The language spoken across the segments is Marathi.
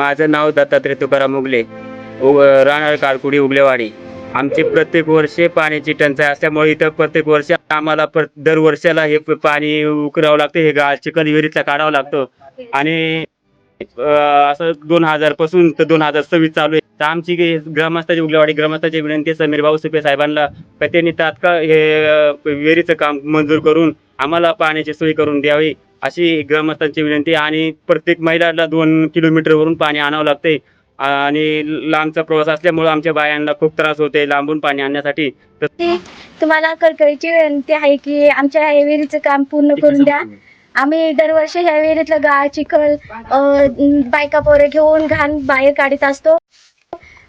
माझं नाव दत्तात्रय तुकाराम उगले, राहणार कारकुडी उगलेवाडी. आमची प्रत्येक वर्षी पाण्याची टंचाई असल्यामुळे इथं प्रत्येक वर्षी आम्हाला दर वर्षाला हे पाणी उकरावं लागतं. हे गाळ चिखल विहिरीतला काढावं लागतं आणि असं 2000 पासून तर 2026 चालू आहे. तर आमची ग्रामस्थाची उगलेवाडी ग्रामस्थाची विनंती समीर भाऊ सुपे साहेबांना का त्यांनी तात्काळ हे विहिरीचं काम मंजूर करून आम्हाला पाण्याची सोय करून द्यावी अशी ग्रामस्थांची विनंती. आणि प्रत्येक महिलाला 2 किलोमीटरवरून पाणी आणावं लागते आणि लांबचा प्रवास असल्यामुळे आमच्या बायांना खूप त्रास होते लांबून पाणी आणण्यासाठी. तुम्हाला कळकळीची विनंती आहे की आमच्या ह्या विहिरीचं काम पूर्ण करून द्या. आम्ही दरवर्षी ह्या विहिरीतलं गाळ चिखल बायका पोरे घेऊन घाण बाहेर काढत असतो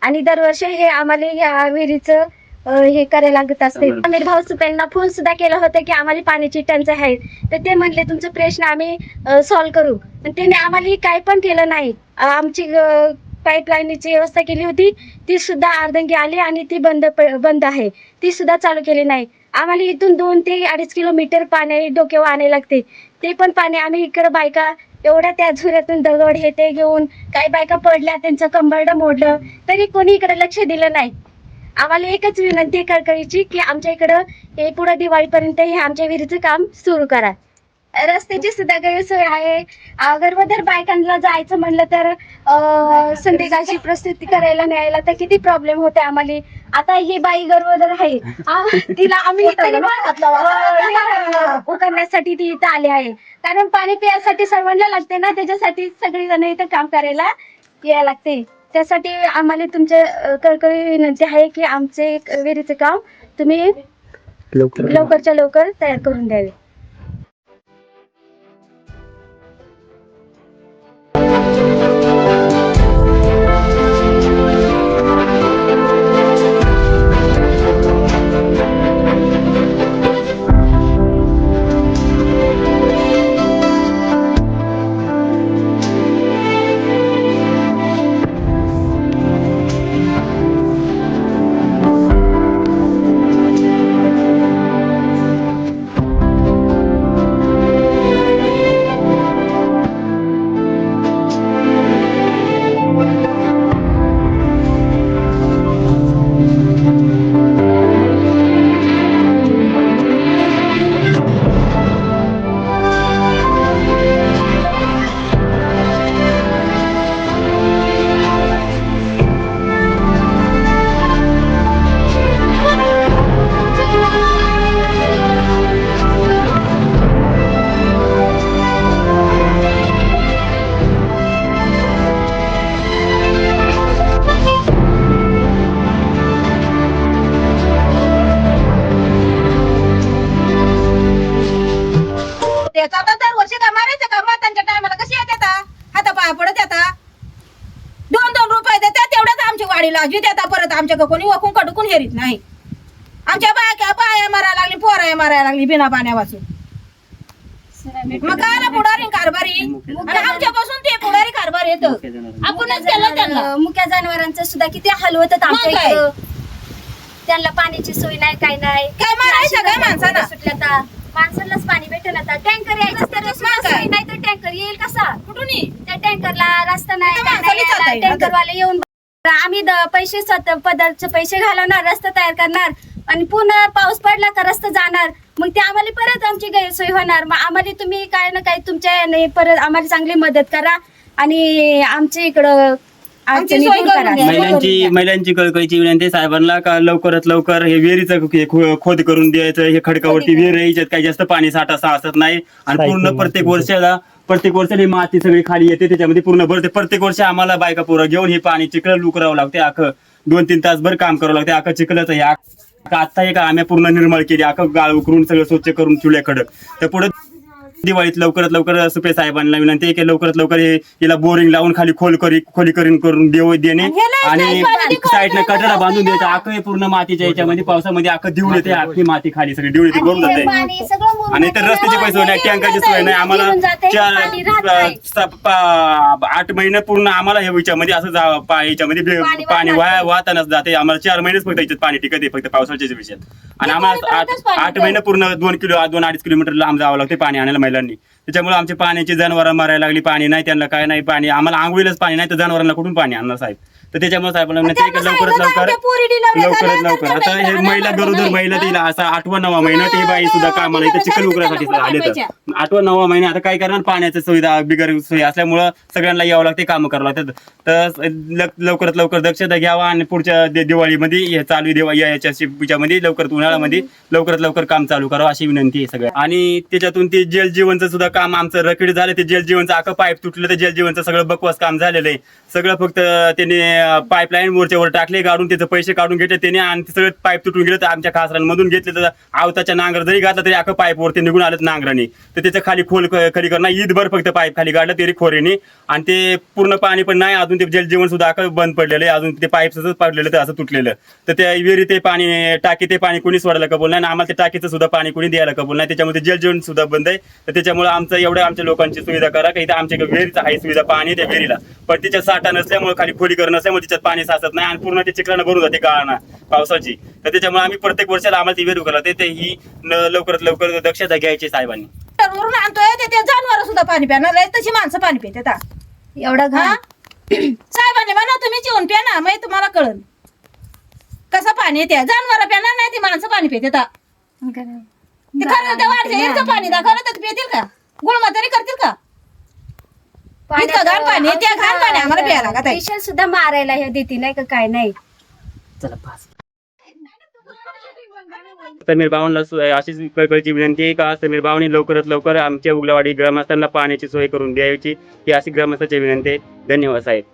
आणि दरवर्षी हे आम्हाला ह्या विहिरीचं हे करायला लागत असते. समीर भाऊ सुपेंना फोन सुद्धा केला होता की आम्हाला पाण्याची टंचाई आहे, तर ते म्हणले तुमचा प्रश्न आम्ही सॉल्व्ह करू, पण त्यांनी आम्हाला काही पण केलं नाही. आमची पाईपलाईनची व्यवस्था केली होती, ती सुद्धा अर्धंगी आली आणि ती बंद आहे, ती सुद्धा चालू केली नाही. आम्हाला इथून 2 ते 2.5 किलोमीटर पाणी डोक्यावर आणायला लागते. ते पण पाणी आम्ही इकडे बायका एवढ्या त्या झुऱ्यातून दगड हे ते घेऊन काही बायका पडल्या, त्यांचं कंबरडं मोडलं, तरी कोणी इकडे लक्ष दिलं नाही. आम्हाला एकच विनंती आहे कळकळीची की आमच्या इकडं हे पुढे दिवाळीपर्यंत हे आमच्या विहिरीचं काम सुरू करा. रस्त्याची सुद्धा गैरसोय आहे. गर्भधर बायकांना जायचं म्हणलं तर संध्याकाळची प्रस्तुती करायला न्यायला तर किती प्रॉब्लेम होते आम्हाला. आता ही बाई गर्भधर आहे, तिला आम्ही उकरण्यासाठी ती इथं आली आहे, कारण पाणी पिण्यासाठी सर्वांना लागते ना, त्याच्यासाठी सगळी जण इथं काम करायला यायला लागते. त्यासाठी आम्हाला तुमच्या कळकळी विनंती आहे की आमचे विहिरीचं काम तुम्ही लवकरच्या लवकर तयार करून द्यावे. वर्षी का मारायचं का मातांच्या टायमाला कशी येते हाता पाया पडत येता 2-2 रुपये देतात तेवढंच आमची वाढी लाजी देता. परत आमच्या कोणी वकून कडकून हेरीत नाही. आमच्या बाया मारायला लागली, पोराया मारायला लागली बिना पाण्या वाचून. मग काला पुढारी कारभारी आणि आमच्यापासून ते पुढारी कारभार येत आपणच केलं त्यांना. मुक्या जनावरांचं सुद्धा किती हाल होतात आमच्या इकडं. त्यांना पाण्याची सोय नाही, काय नाही. काय मारायचं काय माणसाला सुटल्या तर माणसालाच पाणी भेटेल. आता टँकर यायचं तर सोय नाही, तर टँकर येईल कसा? कुठून येईल? त्या टँकरला रस्ता नाही, त्या माणसाला चालतंय. टँकरवाले येऊन आम्ही पैसे पदार्थचे पैसे घालवणार, रस्ता तयार करणार आणि पुन्हा पाऊस पडला का रस्ता जाणार, मग ते आम्हाला परत आमची गैरसोय होणार. मग आम्हाला तुम्ही काय ना काय तुमच्या परत आम्हाला चांगली मदत करा आणि आमच्या इकडं अडचणी दूर करा. महिलांची कळकळीची विनंती साहेबांना का लवकरात लवकर हे विहिरीचं खोद करून द्यायचं. हे खडकावरती विहीर आहे, याच्यात काही जास्त पाणी साठा असत नाही आणि पूर्ण प्रत्येक वर्षाला माती सगळी खाली येते, त्याच्यामध्ये पूर्ण भरते. प्रत्येक वर्षी आम्हाला बायका पोरं घेऊन हे पाणी चिखल लुकरावं लागते. अख्खं 2-3 तासभर काम करावं लागते. अख्खं चिखलच आहे. आता एक आम्ही पूर्ण निर्मळ केली, अख्खं गाळ उकरून सगळं स्वच्छ करून ठेवल्या खडक. तर पुढे दिवाळीत लवकरात लवकर सुपे साहेबांना विनंती आहे की लवकरात लवकर हिला बोरिंग लावून खाली खोलीकरण करून देणे आणि साईडनं कटडा बांधून द्यायचा. अख्खं पूर्ण मातीच्या याच्यामध्ये पावसामध्ये अख्खं देऊन येते, अख्खी माती खाली सगळी देऊन येते, भरून जाते. आणि इतर रस्त्याची पण सोय नाही, टँकरची सोय नाही. आम्हाला पाणी राहत नाही. 8 महिने पूर्ण आम्हाला हे याच्यामध्ये असं याच्यामध्ये पाणी वाहतानाच जाते. आम्हाला 4 महिनेच फक्त याच्यात पाणी टिकत आहे फक्त पावसाच्या विषयात. आणि आम्हाला 8 महिने पूर्ण 2-2.5 किलोमीटर लांब जावं लागते पाणी आणायला महिलांनी. त्याच्यामुळे आमची पाण्याची जनावरं मरायला लागली. पाणी नाही त्यांना, काय नाही पाणी, आम्हाला आंघोळीलाच पाणी नाही तर जनावरांना कुठून पाणी आणणार साहेब. तर त्याच्यामुळे साहेबांना लवकरात आता हे महिला गरोदर महिला तिला असा 8वा-9वा महिना ते बाई सुद्धा कामाला इथं चिखल उकरासाठी आले. तर 8वा-9वा महिना आता काय करणार, पाण्याची सुविधा बिगर सोयी असल्यामुळं सगळ्यांना यावं लागते, काम करावं लागतं. तर लवकरात लवकर दक्षता घ्यावा आणि पुढच्या दिवाळीमध्ये हे चालू याच्यामध्ये लवकरात उन्हाळ्यामध्ये लवकरात लवकर काम चालू करावं अशी विनंती आहे सगळ्या. आणि त्याच्यातून ते जल जीवनचं सुद्धा काम आमचं रखड झालं. ते जल जीवनचं आखं पाईप तुटलं, तर जल जीवनचं सगळं बकवास काम झालेलं आहे. सगळं फक्त त्यांनी पाईपलाईन वरच्यावर टाकले, काढून त्याचे पैसे काढून घेतले त्याने आणि सगळं पाईप तुटून गेलं. तर आमच्या खासरांमधून घेतले तर आवताच्या नांगर जरी घातला तरी अख्खं पाईप वरती निघून आलं नांगराने. तर त्याचं खाली खोल खरी करणं ईदभर फक्त पाईप खाली काढलं तरी खोरेने. आणि ते पूर्ण पाणी पण नाही अजून, ते जलजीवन सुद्धा अख्खं बंद पडलेलं आहे अजून. ते पाईप सगळं पडलेलं तर असं तुटलेलं. तर त्या विहिरी ते पाणी टाकी ते पाणी कोणी सोडायला कबूल नाही, आम्हाला ते टाकीचं सुद्धा पाणी कोणी द्यायला कबूल नाही. त्याच्यामध्ये जलजीवन सुद्धा बंद आहे. तर त्याच्यामुळे आमचं एवढ्या आमच्या लोकांची सुविधा करा की इथं आमच्या विहिरीचं आहे सुविधा पाणी त्या विहिरीला, पण तिच्या साठा नसल्यामुळे खाली खोलीकरण नसल्यामुळे तिच्यात पाणी साचत नाही आणि पूर्ण ते चिखलानं भरून जाते गाळाना पावसाची. तर त्याच्यामुळे आम्ही प्रत्येक वर्षाला आम्हाला ती विहीर करत ते ही लवकरात लवकर दक्षता घ्यायची साहेबांनी. वरून आणतोय ते जनावर सुद्धा पाणी प्याणार आहे, तशी माणसं पाणी पितात. एवढा घाण. साहेबांनी म्हणा तुम्ही चिवून प्या ना, मग तुम्हाला कळन कसं पाणी येते. जनावर प्याणार नाही, ती माणसं पाणी पितात. ते खरं त्या वाढच्या पाणी दा खरं तर पितील का, गुळमतरी करतील का? इतकं घाण पाणी, त्या घाण पाणी आम्हाला प्यायला लागत आहे. पेशंट सुद्धा मारायला हे देते नाही का, काय नाही. चला पास. समीर भावांना अशीच कळकळीची विनंती आहे का समीर भावांनी लवकरात लवकर आमच्या उगलावाडी ग्रामस्थांना पाण्याची सोय करून द्यायची ही अशी ग्रामस्थांची विनंती आहे. धन्यवाद साहेब.